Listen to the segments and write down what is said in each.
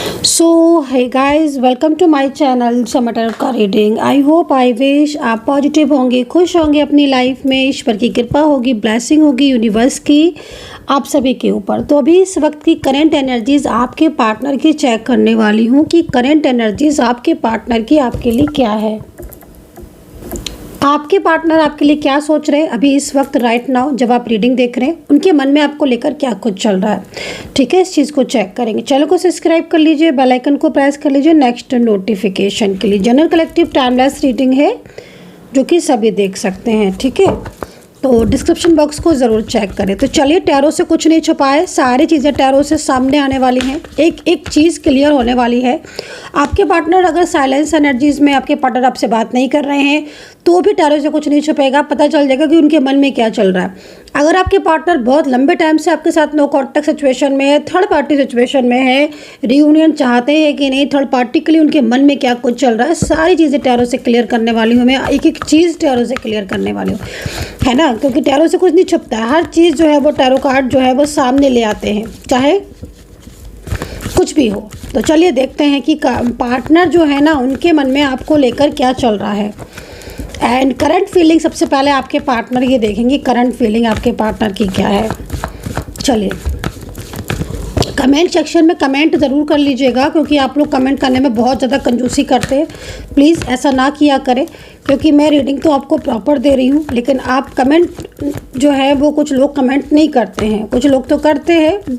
So hi guys, welcome to my channel समटर का reading. I hope I wish आप positive होंगे, खुश होंगे अपनी लाइफ में, ईश्वर की कृपा होगी, ब्लेसिंग होगी यूनिवर्स की आप सभी के ऊपर। तो अभी इस वक्त की करंट एनर्जीज आपके पार्टनर की चेक करने वाली हूँ कि करंट एनर्जीज आपके पार्टनर की आपके लिए क्या है। आपके पार्टनर आपके लिए क्या सोच रहे हैं अभी इस वक्त राइट नाउ जब आप रीडिंग देख रहे हैं, उनके मन में आपको लेकर क्या कुछ चल रहा है। ठीक है, इस चीज़ को चेक करेंगे। चैनल को सब्सक्राइब कर लीजिए, बेल आइकन को प्रेस कर लीजिए नेक्स्ट नोटिफिकेशन के लिए। जनरल कलेक्टिव टाइमलेस रीडिंग है जो कि सभी देख सकते हैं। ठीक है, तो डिस्क्रिप्शन बॉक्स को ज़रूर चेक करें। तो चलिए, टैरो से कुछ नहीं छुपाए, सारी चीज़ें टैरो से सामने आने वाली हैं। एक एक चीज़ क्लियर होने वाली है। आपके पार्टनर अगर साइलेंस एनर्जीज़ में आपके पार्टनर आपसे बात नहीं कर रहे हैं तो भी टैरो से कुछ नहीं छुपेगा, पता चल जाएगा कि उनके मन में क्या चल रहा है। अगर आपके पार्टनर बहुत लंबे टाइम से आपके साथ नो कॉन्टैक्ट सिचुएशन में है, थर्ड पार्टी सिचुएशन में है, रियूनियन चाहते हैं कि नहीं, थर्ड पार्टी के लिए उनके मन में क्या कुछ चल रहा है, सारी चीज़ें टैरो से क्लियर करने वाली हूँ मैं। एक एक चीज़ टैरो से क्लियर करने वाली हूँ, है ना, क्योंकि टैरो से कुछ नहीं छुपता है। हर चीज़ जो है वो टैरो कार्ड जो है वो सामने ले आते हैं, चाहे कुछ भी हो। तो चलिए देखते हैं कि पार्टनर जो है ना उनके मन में आपको लेकर क्या चल रहा है। एंड करंट फीलिंग, सबसे पहले आपके पार्टनर ये देखेंगे करंट फीलिंग आपके पार्टनर की क्या है। चलिए, कमेंट सेक्शन में कमेंट ज़रूर कर लीजिएगा, क्योंकि आप लोग कमेंट करने में बहुत ज़्यादा कंजूसी करते हैं। प्लीज़ ऐसा ना किया करें, क्योंकि मैं रीडिंग तो आपको प्रॉपर दे रही हूँ, लेकिन आप कमेंट जो है वो कुछ लोग कमेंट नहीं करते हैं। कुछ लोग तो करते हैं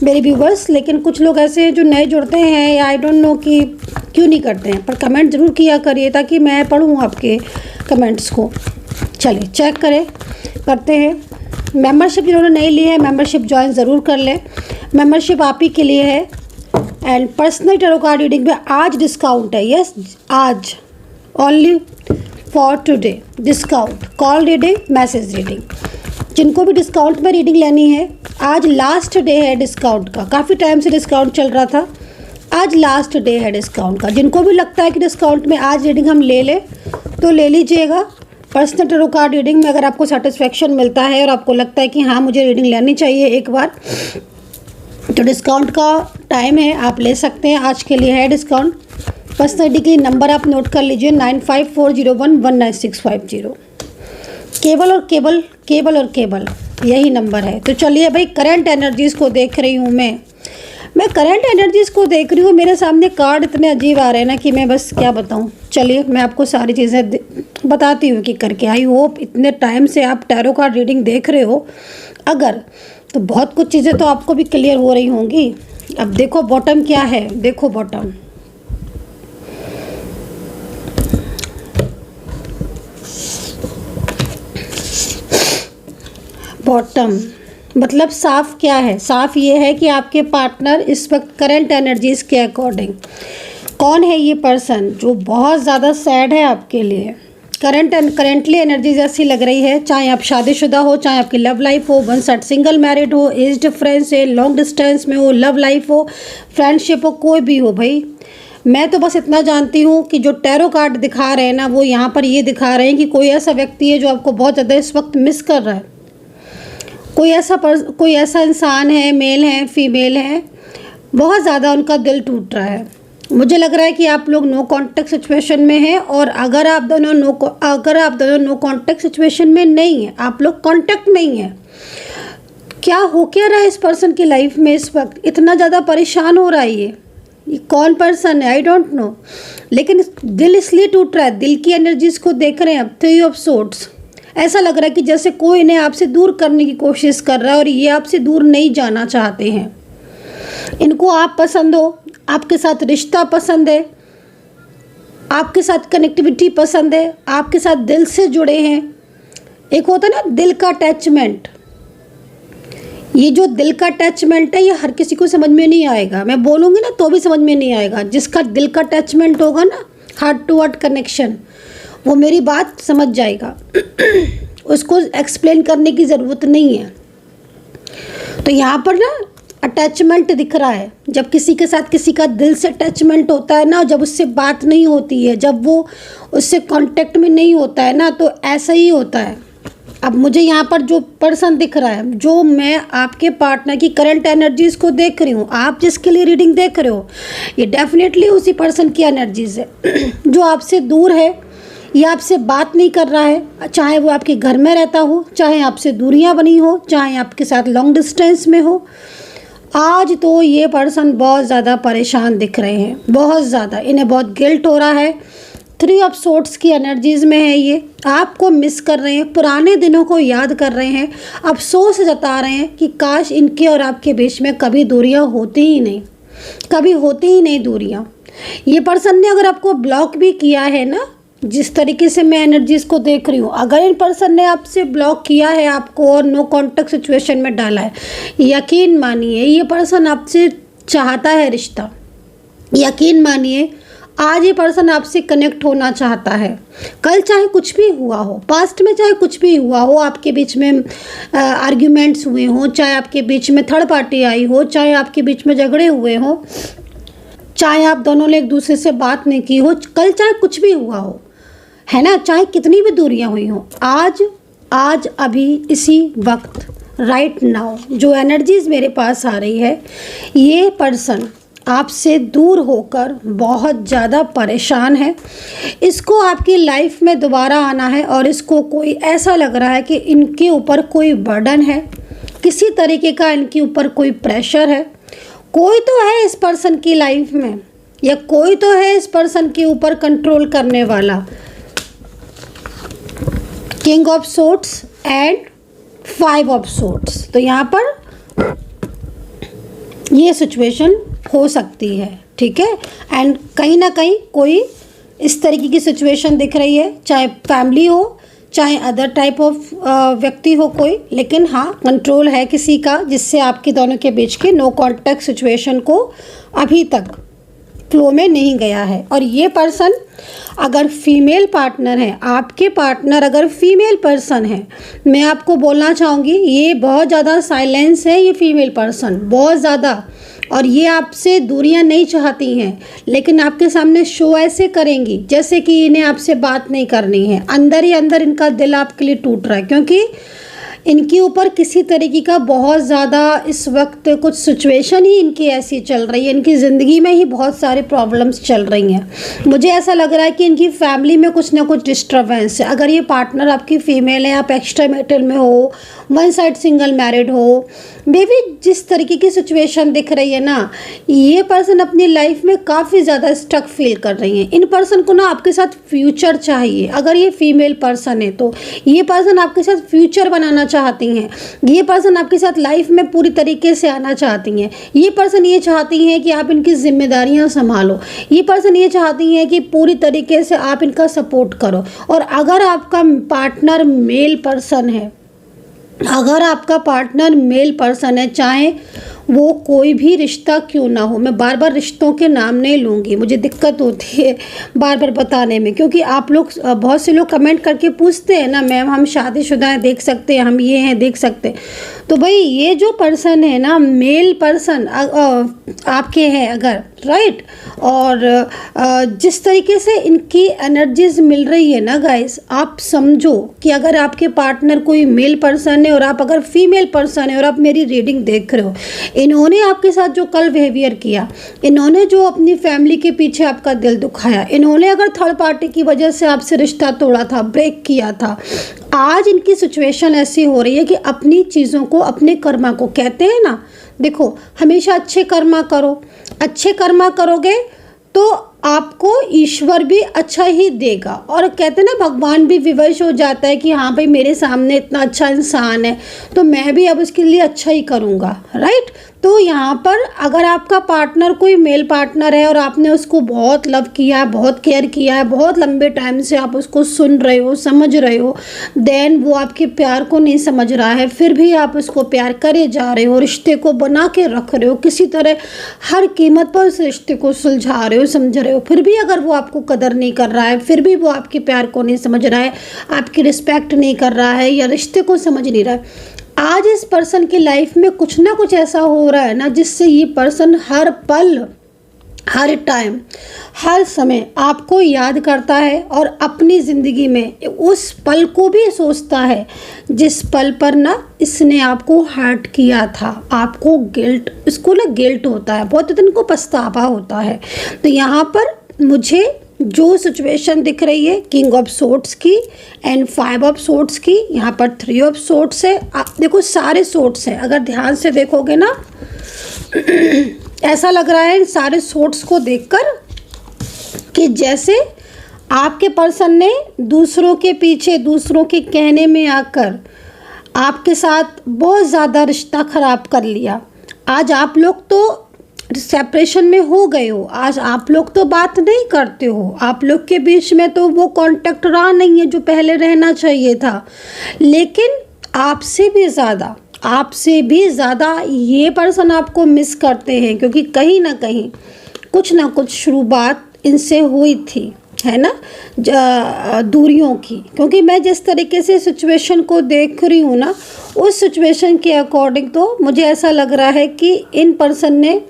मेरे व्यूवर्स, लेकिन कुछ लोग ऐसे हैं जो नए जुड़ते हैं या आई डोंट नो कि क्यों नहीं करते हैं, पर कमेंट ज़रूर किया करिए ताकि मैं पढ़ूँ आपके कमेंट्स को। चलिए चेक करते हैं। मेंबरशिप जिन्होंने नहीं ली है, मेंबरशिप ज्वाइन ज़रूर कर लें। मेंबरशिप आप ही के लिए है। And personal tarot card reading में आज डिस्काउंट है। यस, आज only for today discount, call reading, message reading. जिनको भी डिस्काउंट में रीडिंग लेनी है, आज लास्ट डे है डिस्काउंट का। काफ़ी टाइम से डिस्काउंट चल रहा था, आज लास्ट डे है डिस्काउंट का। जिनको भी लगता है कि डिस्काउंट में आज रीडिंग हम ले लें तो ले लीजिएगा। पर्सनल टैरो कार्ड रीडिंग में अगर आपको सेटिस्फेक्शन मिलता है और आपको लगता है कि हाँ मुझे रीडिंग लेनी चाहिए एक बार, तो डिस्काउंट का टाइम है, आप ले सकते हैं। आज के लिए है डिस्काउंट। पर्सनल के लिए नंबर आप नोट कर लीजिए 9540119650। केवल और केवल यही नंबर है। तो चलिए भाई, करंट एनर्जीज़ को देख रही हूँ मैं करंट एनर्जीज़ को देख रही हूँ। मेरे सामने कार्ड इतने अजीब आ रहे हैं ना कि मैं बस क्या बताऊँ। चलिए मैं आपको सारी चीज़ें बताती हूँ कि करके। आई होप इतने टाइम से आप टैरो कार्ड रीडिंग देख रहे हो अगर, तो बहुत कुछ चीज़ें तो आपको भी क्लियर हो रही होंगी। अब देखो बॉटम क्या है, देखो बॉटम मतलब साफ क्या है। साफ ये है कि आपके पार्टनर इस वक्त करंट एनर्जीज़ के अकॉर्डिंग, कौन है ये पर्सन जो बहुत ज़्यादा सैड है आपके लिए। करेंटली एनर्जीज ऐसी लग रही है, चाहे आप शादीशुदा हो, चाहे आपकी लव लाइफ हो, वन साइड सिंगल मैरिड हो, एज डिफरेंस है, लॉन्ग डिस्टेंस में हो, लव लाइफ हो, फ्रेंडशिप हो, कोई भी हो भाई। मैं तो बस इतना जानती हूँ कि जो टैरो कार्ड दिखा रहे हैं ना, वो यहाँ पर ये दिखा रहे हैं कि कोई ऐसा व्यक्ति है जो आपको बहुत ज़्यादा इस वक्त मिस कर रहा है। कोई ऐसा इंसान है, मेल है, फीमेल है, बहुत ज़्यादा उनका दिल टूट रहा है। मुझे लग रहा है कि आप लोग नो कांटेक्ट सिचुएशन में हैं, और अगर आप दोनों नो कांटेक्ट सिचुएशन में नहीं हैं, आप लोग कांटेक्ट नहीं हैं, क्या हो क्या रहा है इस पर्सन की लाइफ में इस वक्त, इतना ज़्यादा परेशान हो रहा है ये कौन पर्सन है, आई डोंट नो। लेकिन दिल इसलिए टूट रहा है, दिल की एनर्जीज को देख रहे हैं आप। 3 ऑफ सोर्ड्स, ऐसा लग रहा है कि जैसे कोई इन्हें आपसे दूर करने की कोशिश कर रहा है और ये आपसे दूर नहीं जाना चाहते हैं। इनको आप पसंद हो, आपके साथ रिश्ता पसंद है, आपके साथ कनेक्टिविटी पसंद है, आपके साथ दिल से जुड़े हैं। एक होता है ना दिल का अटैचमेंट, ये जो दिल का अटैचमेंट है ये हर किसी को समझ में नहीं आएगा। मैं बोलूँगी ना तो भी समझ में नहीं आएगा। जिसका दिल का अटैचमेंट होगा ना, हार्ट टू हार्ट कनेक्शन, वो मेरी बात समझ जाएगा। उसको एक्सप्लेन करने की ज़रूरत नहीं है। तो यहाँ पर ना अटैचमेंट दिख रहा है। जब किसी के साथ किसी का दिल से अटैचमेंट होता है ना, जब उससे बात नहीं होती है, जब वो उससे कांटेक्ट में नहीं होता है ना, तो ऐसा ही होता है। अब मुझे यहाँ पर जो पर्सन दिख रहा है, जो मैं आपके पार्टनर की करंट एनर्जीज़ को देख रही हूँ, आप जिसके लिए रीडिंग देख रहे हो, ये डेफिनेटली उसी पर्सन की एनर्जीज़ है जो आपसे दूर है या आपसे बात नहीं कर रहा है, चाहे वो आपके घर में रहता हो, चाहे आपसे दूरियां बनी हो, चाहे आपके साथ लॉन्ग डिस्टेंस में हो। आज तो ये पर्सन बहुत ज़्यादा परेशान दिख रहे हैं, बहुत ज़्यादा, इन्हें बहुत गिल्ट हो रहा है। 3 ऑफ सोर्ड्स की एनर्जीज़ में है ये, आपको मिस कर रहे हैं, पुराने दिनों को याद कर रहे हैं, अफसोस जता रहे हैं कि काश इनके और आपके बीच में कभी दूरियां होती ही नहीं, कभी होती ही नहीं दूरियां। ये पर्सन ने अगर आपको ब्लॉक भी किया है ना, जिस तरीके से मैं एनर्जीज़ को देख रही हूँ, अगर इन पर्सन ने आपसे ब्लॉक किया है आपको और नो कॉन्टेक्ट सिचुएशन में डाला है, यकीन मानिए ये पर्सन आपसे चाहता है रिश्ता। यकीन मानिए आज ये पर्सन आपसे कनेक्ट होना चाहता है। कल चाहे कुछ भी हुआ हो, पास्ट में चाहे कुछ भी हुआ हो, आपके बीच में आर्ग्यूमेंट्स हुए हों, चाहे आपके बीच में थर्ड पार्टी आई हो, चाहे आपके बीच में झगड़े हुए हों, चाहे आप दोनों ने एक दूसरे से बात नहीं की हो, कल चाहे कुछ भी हुआ हो, है ना, चाहे कितनी भी दूरियां हुई हों, आज अभी इसी वक्त राइट नाउ जो एनर्जीज़ मेरे पास आ रही है, ये पर्सन आपसे दूर होकर बहुत ज़्यादा परेशान है। इसको आपकी लाइफ में दोबारा आना है और इसको कोई ऐसा लग रहा है कि इनके ऊपर कोई बर्डन है, किसी तरीके का इनके ऊपर कोई प्रेशर है। कोई तो है इस पर्सन की लाइफ में, या कोई तो है इस पर्सन के ऊपर कंट्रोल करने वाला। King of swords and 5 of swords, तो यहाँ पर ये सिचुएशन हो सकती है, ठीक है। एंड कहीं ना कहीं कोई इस तरीके की सिचुएशन दिख रही है, चाहे फैमिली हो, चाहे अदर टाइप ऑफ व्यक्ति हो कोई, लेकिन हाँ कंट्रोल है किसी का, जिससे आपके दोनों के बीच के नो कॉन्टैक्ट सिचुएशन को अभी तक फ्लो में नहीं गया है। और ये पर्सन अगर फीमेल पार्टनर है, आपके पार्टनर अगर फीमेल पर्सन है, मैं आपको बोलना चाहूँगी ये बहुत ज़्यादा साइलेंस है, ये फीमेल पर्सन बहुत ज़्यादा, और ये आपसे दूरियां नहीं चाहती हैं, लेकिन आपके सामने शो ऐसे करेंगी जैसे कि इन्हें आपसे बात नहीं करनी है। अंदर ही अंदर इनका दिल आपके लिए टूट रहा है, क्योंकि इनके ऊपर किसी तरीके का बहुत ज़्यादा इस वक्त कुछ सिचुएशन ही इनकी ऐसी चल रही है, इनकी ज़िंदगी में ही बहुत सारे प्रॉब्लम्स चल रही हैं। मुझे ऐसा लग रहा है कि इनकी फैमिली में कुछ ना कुछ डिस्टर्बेंस है। अगर ये पार्टनर आपकी फ़ीमेल है, आप एक्स्ट्रा मैरिटल में हो, वन साइड सिंगल मैरिड हो, बेबी जिस तरीके की सिचुएशन दिख रही है ना, ये पर्सन अपनी लाइफ में काफ़ी ज़्यादा स्टक फील कर रही हैं। इन पर्सन को ना आपके साथ फ्यूचर चाहिए। अगर ये फीमेल पर्सन है तो ये पर्सन आपके साथ फ्यूचर बनाना चाहती हैं। ये पर्सन आपके साथ लाइफ में पूरी तरीके से आना चाहती हैं। ये पर्सन ये चाहती हैं कि आप इनकी जिम्मेदारियां संभालो। ये पर्सन ये चाहती हैं कि पूरी तरीके से आप इनका सपोर्ट करो। और अगर आपका पार्टनर मेल पर्सन है, अगर आपका पार्टनर मेल पर्सन है, चाहे वो कोई भी रिश्ता क्यों ना हो, मैं बार बार रिश्तों के नाम नहीं लूँगी, मुझे दिक्कत होती है बार बार बताने में, क्योंकि आप लोग बहुत से लोग कमेंट करके पूछते हैं ना, मैम हम शादीशुदा हैं देख सकते हैं, हम ये हैं देख सकते हैं। तो भाई ये जो पर्सन है ना, मेल पर्सन आपके हैं अगर, राइट, और जिस तरीके से इनकी एनर्जीज मिल रही है ना गाइस, आप समझो कि अगर आपके पार्टनर कोई मेल पर्सन है और आप अगर फीमेल पर्सन है और आप मेरी रीडिंग देख रहे हो, इन्होंने आपके साथ जो कल बिहेवियर किया, इन्होंने जो अपनी फैमिली के पीछे आपका दिल दुखाया, इन्होंने अगर थर्ड पार्टी की वजह से आपसे रिश्ता तोड़ा था, ब्रेक किया था, आज इनकी सिचुएशन ऐसी हो रही है कि अपनी चीज़ों को, अपने कर्मा को, कहते हैं ना, देखो हमेशा अच्छे कर्मा करो, अच्छे कर्मा करोगे तो आपको ईश्वर भी अच्छा ही देगा। और कहते हैं ना, भगवान भी विवश हो जाता है कि हाँ भाई मेरे सामने इतना अच्छा इंसान है तो मैं भी अब उसके लिए अच्छा ही करूँगा, राइट। तो यहाँ पर अगर आपका पार्टनर कोई मेल पार्टनर है और आपने उसको बहुत लव किया है, बहुत केयर किया है, बहुत लंबे टाइम से आप उसको सुन रहे हो, समझ रहे हो, देन वो आपके प्यार को नहीं समझ रहा है, फिर भी आप उसको प्यार करे जा रहे हो, रिश्ते को बना के रख रहे हो, किसी तरह हर कीमत पर उस रिश्ते को सुलझा रहे हो, समझ रहे हो, फिर भी अगर वो आपको कदर नहीं कर रहा है, फिर भी वो आपके प्यार को नहीं समझ रहा है, आपकी रिस्पेक्ट नहीं कर रहा है, या रिश्ते को समझ नहीं रहा है, आज इस पर्सन की लाइफ में कुछ ना कुछ ऐसा हो रहा है ना, जिससे ये पर्सन हर टाइम, हर समय आपको याद करता है और अपनी ज़िंदगी में उस पल को भी सोचता है जिस पल पर ना इसने आपको हर्ट किया था। आपको गिल्ट, इसको ना गिल्ट होता है, बहुत दिन को पछतावा होता है। तो यहाँ पर मुझे जो सिचुएशन दिख रही है किंग ऑफ सोर्ड्स की एंड 5 ऑफ सोर्ड्स की, यहाँ पर 3 ऑफ सोर्ड्स है। आप देखो सारे सोर्ड्स हैं, अगर ध्यान से देखोगे ना ऐसा लग रहा है इन सारे सोर्ड्स को देखकर कि जैसे आपके पर्सन ने दूसरों के पीछे, दूसरों के कहने में आकर आपके साथ बहुत ज़्यादा रिश्ता ख़राब कर लिया। आज आप लोग तो सेपरेशन में हो गए हो, आज आप लोग तो बात नहीं करते हो, आप लोग के बीच में तो वो कांटेक्ट रहा नहीं है जो पहले रहना चाहिए था। लेकिन आपसे भी ज़्यादा ये पर्सन आपको मिस करते हैं, क्योंकि कहीं ना कुछ शुरुआत इनसे हुई थी, है ना, दूरियों की। क्योंकि मैं जिस तरीके से सिचुएशन को देख रही हूँ ना, उस सिचुएशन के अकॉर्डिंग तो मुझे ऐसा लग रहा है कि इन पर्सन ने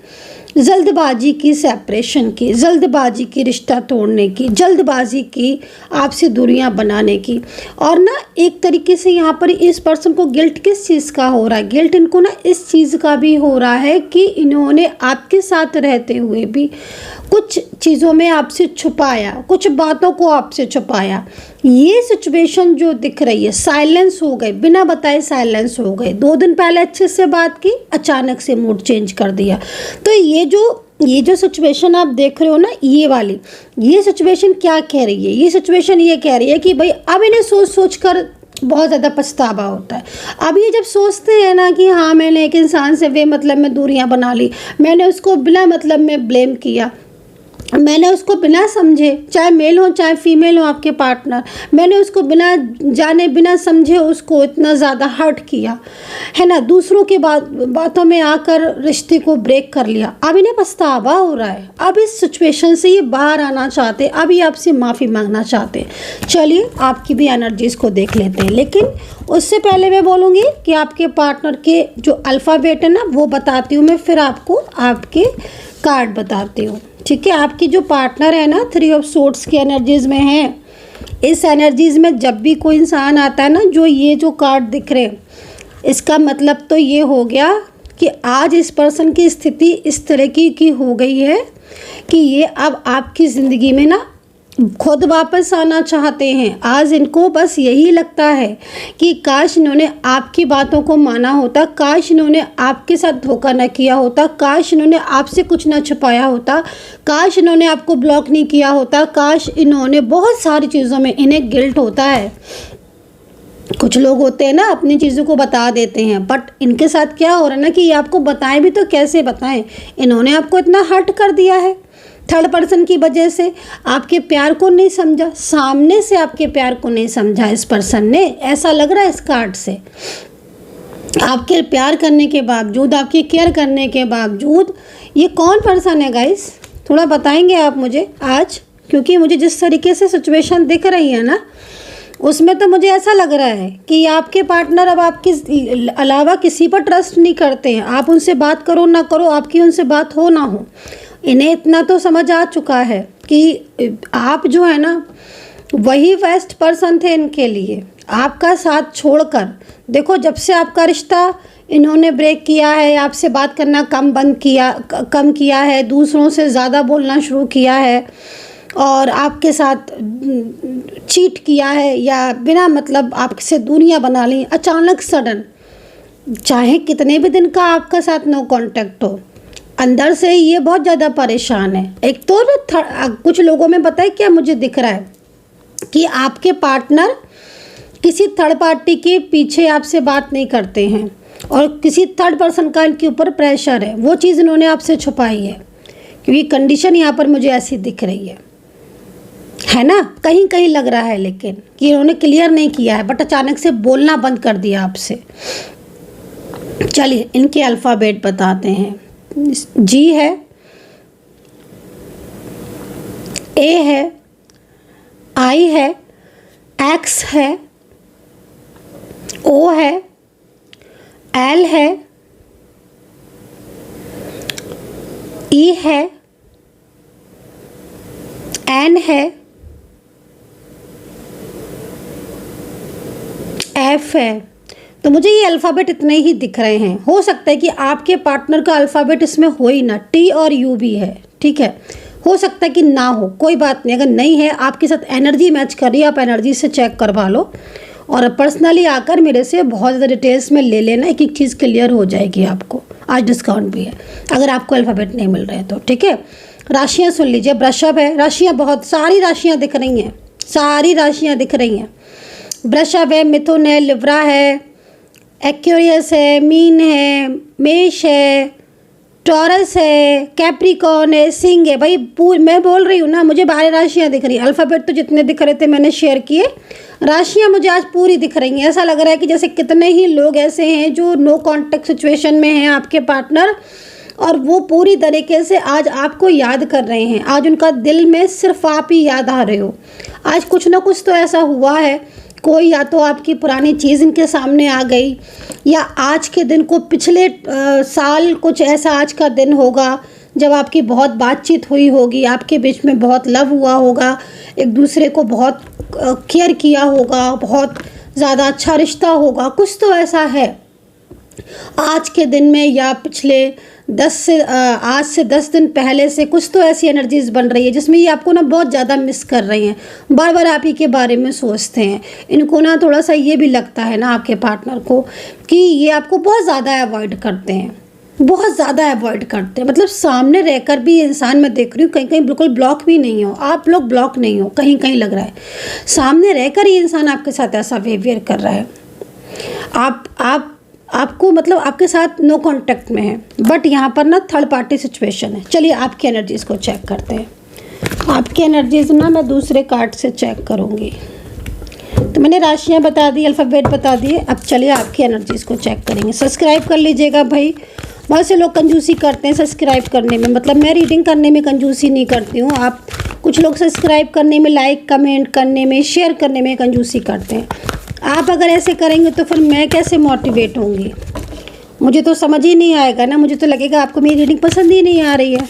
जल्दबाजी की सेपरेशन की, जल्दबाजी की रिश्ता तोड़ने की, जल्दबाजी की आपसे दूरियां बनाने की। और ना एक तरीके से यहाँ पर इस पर्सन को गिल्ट किस चीज़ का हो रहा है, गिल्ट इनको ना इस चीज़ का भी हो रहा है कि इन्होंने आपके साथ रहते हुए भी कुछ चीज़ों में आपसे छुपाया, कुछ बातों को आपसे छुपाया। ये सिचुएशन जो दिख रही है, साइलेंस हो गए, बिना बताए साइलेंस हो गए। 2 दिन पहले अच्छे से बात की, अचानक से मूड चेंज कर दिया। तो ये जो सिचुएशन आप देख रहे हो ना, ये सिचुएशन क्या कह रही है, ये सिचुएशन ये कह रही है कि भाई अब इन्हें सोच कर बहुत ज़्यादा पछतावा होता है। अब ये जब सोचते हैं ना कि हाँ मैंने एक इंसान से बेमतलब में दूरियां बना ली, मैंने उसको बिना मतलब में ब्लेम किया, मैंने उसको बिना समझे, चाहे मेल हो चाहे फीमेल हो आपके पार्टनर, मैंने उसको बिना जाने बिना समझे उसको इतना ज़्यादा हर्ट किया, है ना, दूसरों के बातों में आकर रिश्ते को ब्रेक कर लिया। अब इन्हें पछतावा हो रहा है, अब इस सिचुएशन से ये बाहर आना चाहते, अभी आपसे माफ़ी मांगना चाहते। चलिए आपकी भी एनर्जीज़ को देख लेते हैं, लेकिन उससे पहले मैं बोलूँगी कि आपके पार्टनर के जो अल्फ़ाबेट है ना वो बताती हूँ मैं, फिर आपको आपके कार्ड बताती हूँ, ठीक है। आपकी जो पार्टनर है ना 3 ऑफ सोर्ड्स की एनर्जीज़ में है। इस एनर्जीज़ में जब भी कोई इंसान आता है ना, जो ये जो कार्ड दिख रहे हैं, इसका मतलब तो ये हो गया कि आज इस पर्सन की स्थिति इस तरह की हो गई है कि ये अब आपकी ज़िंदगी में ना खुद वापस आना चाहते हैं। आज इनको बस यही लगता है कि काश इन्होंने आपकी बातों को माना होता, काश इन्होंने आपके साथ धोखा न किया होता, काश इन्होंने आपसे कुछ न छुपाया होता, काश इन्होंने आपको ब्लॉक नहीं किया होता, काश इन्होंने, बहुत सारी चीज़ों में इन्हें गिल्ट होता है। कुछ लोग होते हैं ना अपनी चीज़ों को बता देते हैं, बट इनके साथ क्या हो रहा है ना कि ये आपको बताएं भी तो कैसे बताएं, इन्होंने आपको इतना हर्ट कर दिया है। थर्ड पर्सन की वजह से आपके प्यार को नहीं समझा, सामने से आपके प्यार को नहीं समझा इस पर्सन ने, ऐसा लग रहा है इस कार्ड से। आपके प्यार करने के बावजूद, आपकी केयर करने के बावजूद, ये कौन पर्सन है गाइस, थोड़ा बताएंगे आप मुझे आज, क्योंकि मुझे जिस तरीके से सिचुएशन दिख रही है ना उसमें तो मुझे ऐसा लग रहा है कि आपके पार्टनर अब आपके अलावा किसी पर ट्रस्ट नहीं करते हैं। आप उनसे बात करो ना करो, आपकी उनसे बात हो ना हो, इन्हें इतना तो समझ आ चुका है कि आप जो है ना वही बेस्ट पर्सन थे इनके लिए। आपका साथ छोड़कर देखो, जब से आपका रिश्ता इन्होंने ब्रेक किया है, आपसे बात करना कम किया है, दूसरों से ज़्यादा बोलना शुरू किया है और आपके साथ चीट किया है या बिना मतलब आपसे दूरियां बना ली अचानक सडन, चाहे कितने भी दिन का आपका साथ नो कांटेक्ट हो, अंदर से ये बहुत ज़्यादा परेशान है। एक तो ना कुछ लोगों में बताए क्या मुझे दिख रहा है कि आपके पार्टनर किसी थर्ड पार्टी के पीछे आपसे बात नहीं करते हैं और किसी थर्ड पर्सन का इनके ऊपर प्रेशर है, वो चीज़ इन्होंने आपसे छुपाई है, क्योंकि कंडीशन यहाँ पर मुझे ऐसी दिख रही है ना, कहीं कहीं लग रहा है लेकिन कि इन्होंने क्लियर नहीं किया है, बट अचानक से बोलना बंद कर दिया आपसे। चलिए इनके अल्फ़ाबेट बताते हैं। जी है, ए है, आई है, एक्स है, ओ है, एल है, ई है, N है, F है। तो मुझे ये अल्फ़ाबेट इतने ही दिख रहे हैं। हो सकता है कि आपके पार्टनर का अल्फ़ाबेट इसमें हो ही ना, T और U भी है, ठीक है। हो सकता है कि ना हो, कोई बात नहीं। अगर नहीं है, आपके साथ एनर्जी मैच कर रही है, आप एनर्जी से चेक करवा लो और पर्सनली आकर मेरे से बहुत ज़्यादा डिटेल्स में ले लेना, एक एक चीज़ क्लियर हो जाएगी आपको। आज डिस्काउंट भी है अगर आपको अल्फ़ाबेट नहीं मिल रहे हैं तो, ठीक है। राशियाँ सुन लीजिए। वृषभ है, राशियाँ बहुत सारी राशियाँ दिख रही हैं, सारी राशियाँ दिख रही हैं। वृषभ है, मिथुन है, लिब्रा है, एक्वेरियस है, मीन है, मेष है, टॉरस है, कैप्रिकॉर्न है, सिंह है। भाई मैं बोल रही हूँ ना, मुझे 12 राशियाँ दिख रही हैं। अल्फ़ाबेट तो जितने दिख रहे थे मैंने शेयर किए, राशियाँ मुझे आज पूरी दिख रही हैं। ऐसा लग रहा है कि जैसे कितने ही लोग ऐसे हैं जो नो कॉन्टेक्ट सिचुएशन में हैं आपके पार्टनर, और वो पूरी तरीके से आज आपको याद कर रहे हैं। आज उनका दिल में सिर्फ आप ही याद आ रहे हो। आज कुछ ना कुछ तो ऐसा हुआ है, कोई या तो आपकी पुरानी चीज़ इनके सामने आ गई, या आज के दिन को पिछले साल कुछ ऐसा आज का दिन होगा जब आपकी बहुत बातचीत हुई होगी, आपके बीच में बहुत लव हुआ होगा, एक दूसरे को बहुत केयर किया होगा, बहुत ज़्यादा अच्छा रिश्ता होगा। कुछ तो ऐसा है आज के दिन में, या पिछले आज से 10 दिन पहले से कुछ तो ऐसी एनर्जीज बन रही है जिसमें ये आपको ना बहुत ज़्यादा मिस कर रही हैं, बार बार आप ही के बारे में सोचते हैं। इनको ना थोड़ा सा ये भी लगता है ना आपके पार्टनर को कि ये आपको बहुत ज़्यादा अवॉइड करते हैं, बहुत ज़्यादा अवॉइड करते हैं। मतलब सामने रहकर भी इंसान, मैं देख रही हूँ कहीं कहीं बिल्कुल ब्लॉक भी नहीं हो आप लोग, ब्लॉक नहीं हो, कहीं कहीं लग रहा है सामने रहकर ही इंसान आपके साथ ऐसा बिहेवियर कर रहा है। आपको मतलब आपके साथ नो कांटेक्ट में है, बट यहाँ पर ना थर्ड पार्टी सिचुएशन है। चलिए आपकी एनर्जीज़ को चेक करते हैं। आपकी एनर्जीज़ ना मैं दूसरे कार्ड से चेक करूँगी। तो मैंने राशियाँ बता दी, अल्फ़ाबेट बता दिए, अब चलिए आपकी एनर्जीज़ को चेक करेंगे। सब्सक्राइब कर लीजिएगा भाई, बहुत से लोग कंजूसी करते हैं सब्सक्राइब करने में, मतलब मैं रीडिंग करने में कंजूसी नहीं करती हूँ। आप कुछ लोग सब्सक्राइब करने में, लाइक कमेंट करने में, शेयर करने में कंजूसी करते हैं। आप अगर ऐसे करेंगे तो फिर मैं कैसे मोटिवेट होंगी? मुझे तो समझ ही नहीं आएगा ना, मुझे तो लगेगा आपको मेरी रीडिंग पसंद ही नहीं आ रही है।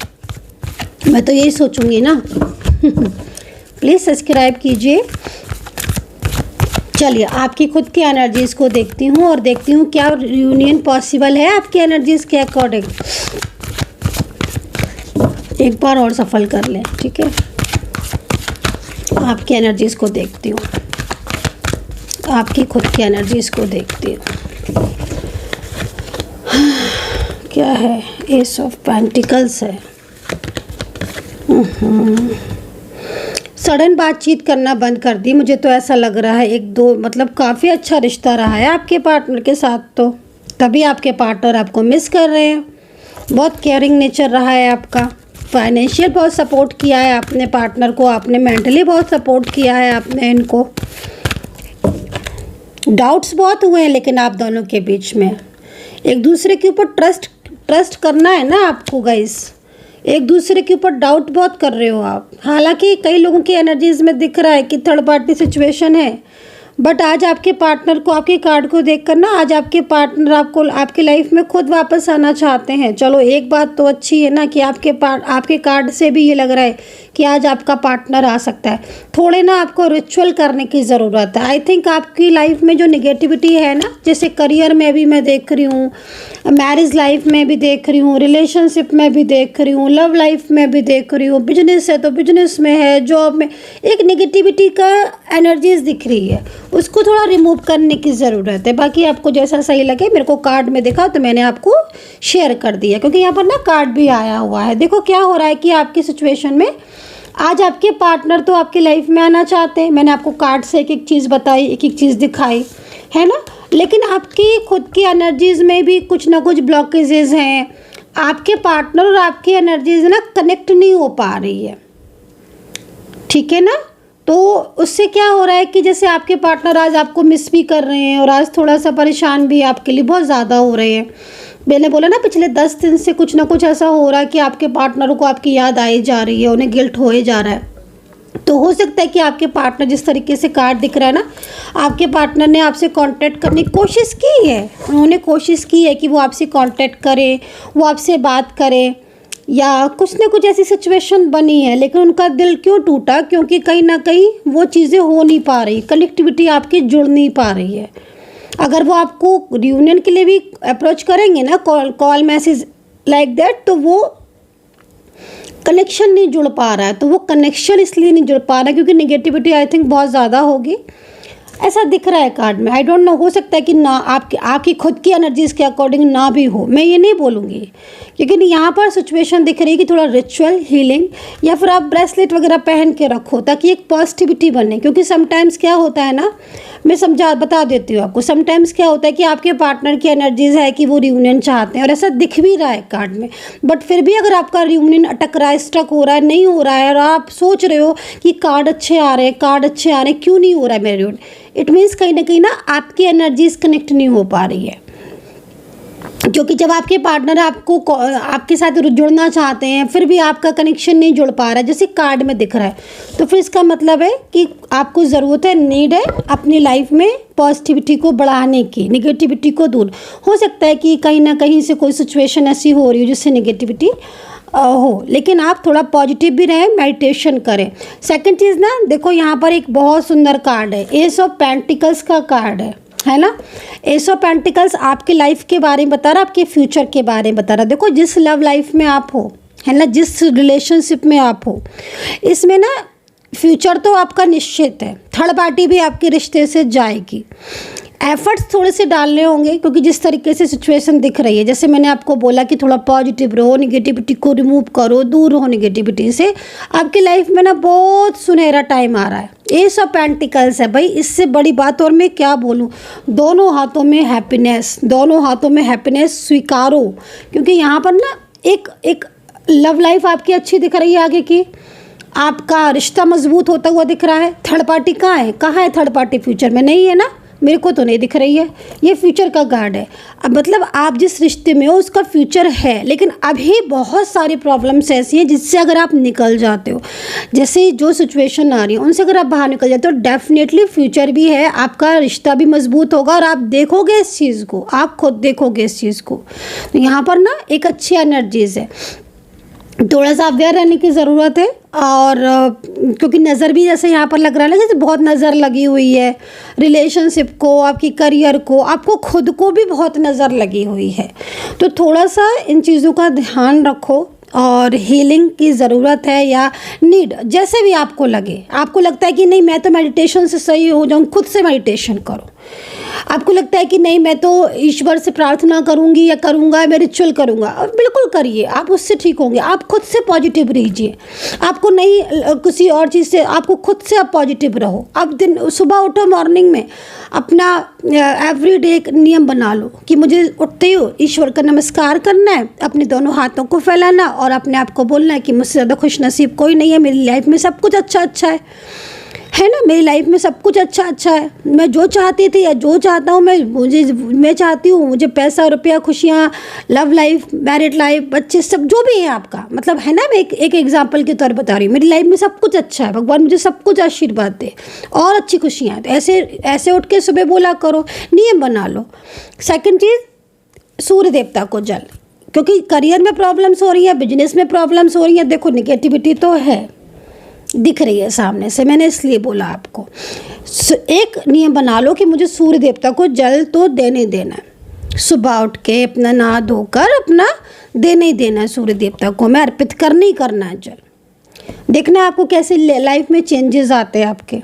मैं तो यही सोचूंगी ना। प्लीज़ सब्सक्राइब कीजिए। चलिए आपकी खुद की एनर्जीज़ को देखती हूँ और देखती हूँ क्या यूनियन पॉसिबल है आपकी एनर्जीज़ के अकॉर्डिंग। एक बार और सफल कर लें, ठीक है। आपकी एनर्जीज़ को देखती हूँ, आपकी खुद की एनर्जीज़ को देखती हूँ। क्या है? एस ऑफ पेंटिकल्स है। सडन बातचीत करना बंद कर दी, मुझे तो ऐसा लग रहा है। एक दो मतलब काफ़ी अच्छा रिश्ता रहा है आपके पार्टनर के साथ, तो तभी आपके पार्टनर आपको मिस कर रहे हैं। बहुत केयरिंग नेचर रहा है आपका, फाइनेंशियल बहुत सपोर्ट किया है आपने पार्टनर को, आपने मेंटली बहुत सपोर्ट किया है आपने इनको। डाउट्स बहुत हुए हैं लेकिन आप दोनों के बीच में एक दूसरे के ऊपर ट्रस्ट करना है ना आपको गाइस। एक दूसरे के ऊपर डाउट बहुत कर रहे हो आप। हालांकि कई लोगों की एनर्जीज़ में दिख रहा है कि थर्ड पार्टी सिचुएशन है, बट आज आपके पार्टनर को, आपके कार्ड को देखकर ना आज आपके पार्टनर आपको आपकी लाइफ में खुद वापस आना चाहते हैं। चलो एक बात तो अच्छी है ना कि आपके कार्ड से भी ये लग रहा है कि आज आपका पार्टनर आ सकता है। थोड़े ना आपको रिचुअल करने की ज़रूरत है। आई थिंक आपकी लाइफ में जो निगेटिविटी है ना, जैसे करियर में भी मैं देख रही हूँ, मैरिज लाइफ में भी देख रही हूँ, रिलेशनशिप में भी देख रही हूँ, लव लाइफ में भी देख रही हूँ, बिजनेस है तो बिजनेस में है, जॉब में एक निगेटिविटी का एनर्जीज दिख रही है, उसको थोड़ा रिमूव करने की ज़रूरत है। बाकी आपको जैसा सही लगे, मेरे को कार्ड में दिखा तो मैंने आपको शेयर कर दिया, क्योंकि यहाँ पर ना कार्ड भी आया हुआ है। देखो क्या हो रहा है कि आपकी सिचुएशन में आज आपके पार्टनर तो आपकी लाइफ में आना चाहते हैं। मैंने आपको कार्ड से एक एक चीज़ बताई, एक एक चीज़ दिखाई, है ना। लेकिन आपकी खुद की एनर्जीज़ में भी कुछ ना कुछ ब्लॉकेजेस हैं। आपके पार्टनर और आपकी एनर्जीज़ ना कनेक्ट नहीं हो पा रही है, ठीक है ना। तो उससे क्या हो रहा है कि जैसे आपके पार्टनर आज आपको मिस भी कर रहे हैं और आज थोड़ा सा परेशान भी आपके लिए बहुत ज़्यादा हो रहे हैं। मैंने बोला ना पिछले 10 दिन से कुछ ना कुछ ऐसा हो रहा है कि आपके पार्टनर को आपकी याद आई जा रही है, उन्हें गिल्ट होए जा रहा है। तो हो सकता है कि आपके पार्टनर, जिस तरीके से कार्ड दिख रहा है ना, आपके पार्टनर ने आपसे कांटेक्ट करने की कोशिश की है। उन्होंने कोशिश की है कि वो आपसे कांटेक्ट करे, वो आपसे बात करे, या कुछ ना कुछ ऐसी सिचुएशन बनी है, लेकिन उनका दिल क्यों टूटा? क्योंकि कहीं ना कहीं वो चीज़ें हो नहीं पा रही, कनेक्टिविटी आपकी जुड़ नहीं पा रही है। अगर वो आपको रियूनियन के लिए भी अप्रोच करेंगे ना, कॉल मैसेज लाइक दैट, तो वो कनेक्शन नहीं जुड़ पा रहा है। तो वो कनेक्शन इसलिए नहीं जुड़ पा रहा है क्योंकि निगेटिविटी आई थिंक बहुत ज़्यादा होगी, ऐसा दिख रहा है कार्ड में। आई डोंट नो, हो सकता है कि ना आपकी खुद की एनर्जीज़ के अकॉर्डिंग ना भी हो, मैं ये नहीं बोलूँगी, लेकिन यहाँ पर सिचुएशन दिख रही है कि थोड़ा रिचुअल हीलिंग या फिर आप ब्रेसलेट वगैरह पहन के रखो ताकि एक पॉजिटिविटी बने। क्योंकि समटाइम्स क्या होता है ना, मैं बता देती हूँ आपको, समटाइम्स क्या होता है कि आपके पार्टनर की एनर्जीज है कि वो रियूनियन चाहते हैं और ऐसा दिख भी रहा है कार्ड में, बट फिर भी अगर आपका रियूनियन अटक रहा है, स्टक हो रहा है, नहीं हो रहा है और आप सोच रहे हो कि कार्ड अच्छे आ रहे हैं, कार्ड अच्छे आ रहे हैं, क्यों नहीं हो रहा है मेरा रियूनियन, इट मीन्स कहीं ना आपकी एनर्जीज कनेक्ट नहीं हो पा रही है। क्योंकि जब आपके पार्टनर आपके साथ जुड़ना चाहते हैं फिर भी आपका कनेक्शन नहीं जुड़ पा रहा है, जैसे कार्ड में दिख रहा है, तो फिर इसका मतलब है कि आपको ज़रूरत है, नीड है अपनी लाइफ में पॉजिटिविटी को बढ़ाने की, निगेटिविटी को दूर। हो सकता है कि कहीं ना कहीं से कोई सिचुएशन ऐसी हो रही हो जिससे निगेटिविटी हो, लेकिन आप थोड़ा पॉजिटिव भी रहें, मेडिटेशन करें। सेकंड चीज़ ना, देखो यहाँ पर एक बहुत सुंदर कार्ड है, एस ऑफ पेंटिकल्स का कार्ड है ना। एस ऑफ पेंटिकल्स आपके लाइफ के बारे में बता रहा, आपके फ्यूचर के बारे में बता रहा। देखो जिस लव लाइफ में आप हो, है ना, जिस रिलेशनशिप में आप हो, इसमें ना फ्यूचर तो आपका निश्चित है, थर्ड पार्टी भी आपके रिश्ते से जाएगी। एफर्ट्स थोड़े से डालने होंगे क्योंकि जिस तरीके से सिचुएशन दिख रही है, जैसे मैंने आपको बोला कि थोड़ा पॉजिटिव रहो, निगेटिविटी को रिमूव करो, दूर रहो निगेटिविटी से। आपकी लाइफ में ना बहुत सुनहरा टाइम आ रहा है। एस ऑफ पेंटिकल्स है भाई, इससे बड़ी बात और मैं क्या बोलूँ। दोनों हाथों में हैप्पीनेस, दोनों हाथों में हैप्पीनेस स्वीकारो, क्योंकि यहाँ पर ना एक लव लाइफ आपकी अच्छी दिख रही है आगे की, आपका रिश्ता मजबूत होता हुआ दिख रहा है। थर्ड पार्टी कहाँ है थर्ड पार्टी? फ्यूचर में नहीं है ना, मेरे को तो नहीं दिख रही है। ये फ्यूचर का कार्ड है। अब मतलब आप जिस रिश्ते में हो उसका फ्यूचर है, लेकिन अभी बहुत सारी प्रॉब्लम्स ऐसी हैं जिससे अगर आप निकल जाते हो, जैसे जो सिचुएशन आ रही है उनसे अगर आप बाहर निकल जाते हो, डेफिनेटली फ्यूचर भी है, आपका रिश्ता भी मजबूत होगा और आप देखोगे इस चीज़ को, आप खुद देखोगे इस चीज़ को। तो यहाँ पर ना एक अच्छी एनर्जीज है, थोड़ा सा अवेयर रहने की ज़रूरत है। और क्योंकि नज़र भी जैसे यहाँ पर लग रहा है, जैसे बहुत नज़र लगी हुई है रिलेशनशिप को, आपकी करियर को, आपको खुद को भी बहुत नज़र लगी हुई है। तो थोड़ा सा इन चीज़ों का ध्यान रखो और हीलिंग की ज़रूरत है या नीड, जैसे भी आपको लगे। आपको लगता है कि नहीं मैं तो मेडिटेशन से सही हो जाऊँ, खुद से मेडिटेशन करो। आपको लगता है कि नहीं मैं तो ईश्वर से प्रार्थना करूंगी या करूंगा, मैं रिचुअल करूंगा, बिल्कुल करिए, आप उससे ठीक होंगे। आप खुद से पॉजिटिव रहिए, आपको नहीं किसी और चीज़ से, आपको खुद से आप पॉजिटिव रहो। अब दिन सुबह उठो, मॉर्निंग में अपना एवरीडे एक नियम बना लो कि मुझे उठते ही ईश्वर का नमस्कार करना है, अपने दोनों हाथों को फैलाना और अपने आप को बोलना है कि मुझसे ज़्यादा खुश नसीब कोई नहीं है, मेरी लाइफ में सब कुछ अच्छा है ना, मेरी लाइफ में सब कुछ अच्छा है। मैं जो चाहती थी या जो चाहता हूँ, मैं चाहती हूँ, मुझे पैसा, रुपया, खुशियाँ, लव लाइफ, मैरिड लाइफ, बच्चे, सब जो भी है आपका, मतलब है ना, मैं एक एग्जांपल के तौर बता रही हूँ। मेरी लाइफ में सब कुछ अच्छा है, भगवान मुझे सब कुछ आशीर्वाद दे और अच्छी खुशियाँ। तो ऐसे उठ के सुबह बोला करो, नियम बना लो। सेकेंड चीज़, सूर्य देवता को जल, क्योंकि करियर में प्रॉब्लम्स हो रही है, बिजनेस में प्रॉब्लम्स हो रही है। देखो निगेटिविटी तो है, दिख रही है सामने से, मैंने इसलिए बोला आपको। एक नियम बना लो कि मुझे सूर्य देवता को जल तो देने देना है, सुबह उठ के अपना नहा धोकर अपना देने ही देना है सूर्य देवता को, मैं अर्पित करना ही करना है जल। देखना है आपको कैसे लाइफ में चेंजेस आते हैं आपके।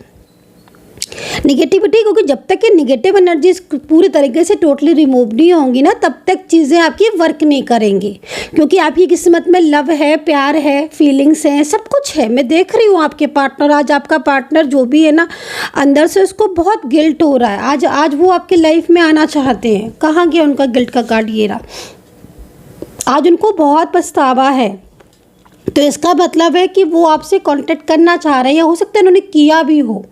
निगेटिविटी, क्योंकि जब तक ये निगेटिव एनर्जीज पूरी तरीके से टोटली रिमूव नहीं होंगी ना, तब तक चीज़ें आपकी वर्क नहीं करेंगी। क्योंकि आपकी किस्मत में लव है, प्यार है, फीलिंग्स हैं, सब कुछ है। मैं देख रही हूँ आपके पार्टनर, आज आपका पार्टनर जो भी है ना, अंदर से उसको बहुत गिल्ट हो रहा है। आज वो आपके लाइफ में आना चाहते हैं, कहाँ गया उनका गिल्ट का कार्ड? ये रहा। आज उनको बहुत पछतावा है, तो इसका मतलब है कि वो आपसे कांटेक्ट करना चाह रहे हैं, या हो सकता है उन्होंने किया भी हो,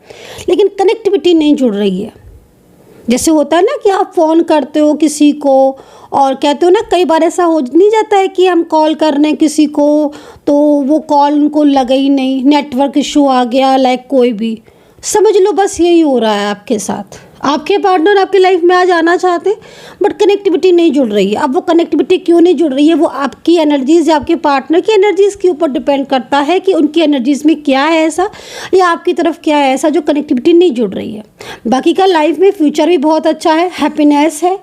लेकिन कनेक्टिविटी नहीं जुड़ रही है। जैसे होता है ना कि आप फ़ोन करते हो किसी को और कहते हो ना, कई बार ऐसा हो नहीं जाता है कि हम कॉल कर रहे हैं किसी को तो वो कॉल उनको लगा ही नहीं, नेटवर्क इशू आ गया, लाइक कोई भी समझ लो बस यही हो रहा है आपके साथ। आपके पार्टनर आपकी लाइफ में आज आना चाहते हैं बट कनेक्टिविटी नहीं जुड़ रही है। अब वो कनेक्टिविटी क्यों नहीं जुड़ रही है, वो आपकी एनर्जीज या आपके पार्टनर की एनर्जीज के ऊपर डिपेंड करता है कि उनकी एनर्जीज में क्या है ऐसा, या आपकी तरफ क्या है ऐसा जो कनेक्टिविटी नहीं जुड़ रही है। बाकी का लाइफ में फ्यूचर भी बहुत अच्छा है, हैप्पीनेस है,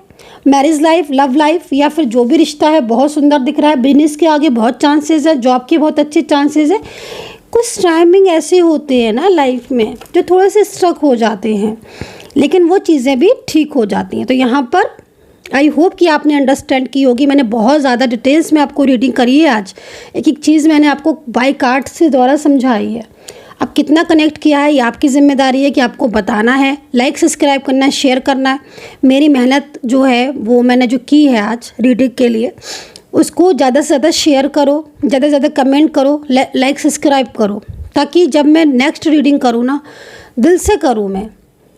मैरिज लाइफ, लव लाइफ या फिर जो भी रिश्ता है बहुत सुंदर दिख रहा है। बिजनेस के आगे बहुत चांसेस है, जॉब के बहुत अच्छे चांसेस है। कुछ टाइमिंग ऐसे होते हैं ना लाइफ में जो थोड़े से स्ट्रक हो जाते हैं, लेकिन वो चीज़ें भी ठीक हो जाती हैं। तो यहाँ पर आई होप कि आपने अंडरस्टैंड की होगी। मैंने बहुत ज़्यादा डिटेल्स में आपको रीडिंग करी है आज, एक एक चीज़ मैंने आपको बाय कार्ड से द्वारा समझाई है। अब कितना कनेक्ट किया है ये आपकी ज़िम्मेदारी है कि आपको बताना है, लाइक सब्सक्राइब करना है, शेयर करना है। मेरी मेहनत जो है वो मैंने जो की है आज रीडिंग के लिए, उसको ज़्यादा से ज़्यादा शेयर करो, ज़्यादा से ज़्यादा कमेंट करो, लाइक सब्सक्राइब करो, ताकि जब मैं नेक्स्ट रीडिंग करूँ ना दिल से करूँ मैं,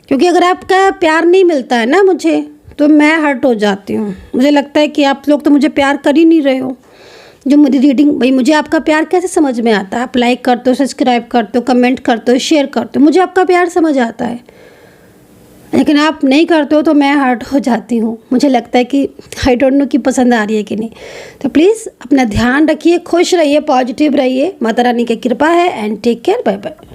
क्योंकि अगर आपका प्यार नहीं मिलता है ना मुझे तो मैं हर्ट हो जाती हूँ। मुझे लगता है कि आप लोग तो मुझे प्यार कर ही नहीं रहे हो। जो मेरी रीडिंग, भाई मुझे आपका प्यार कैसे समझ में आता है? आप लाइक करते हो, सब्सक्राइब करते हो, कमेंट करते हो, शेयर करते हो, मुझे आपका प्यार समझ आता है, लेकिन आप नहीं करते हो तो मैं हर्ट हो जाती हूँ। मुझे लगता है कि आई डोंट नो कि पसंद आ रही है कि नहीं। तो प्लीज़ अपना ध्यान रखिए, खुश रहिए, पॉजिटिव रहिए। माता रानी की कृपा है and take care, bye bye.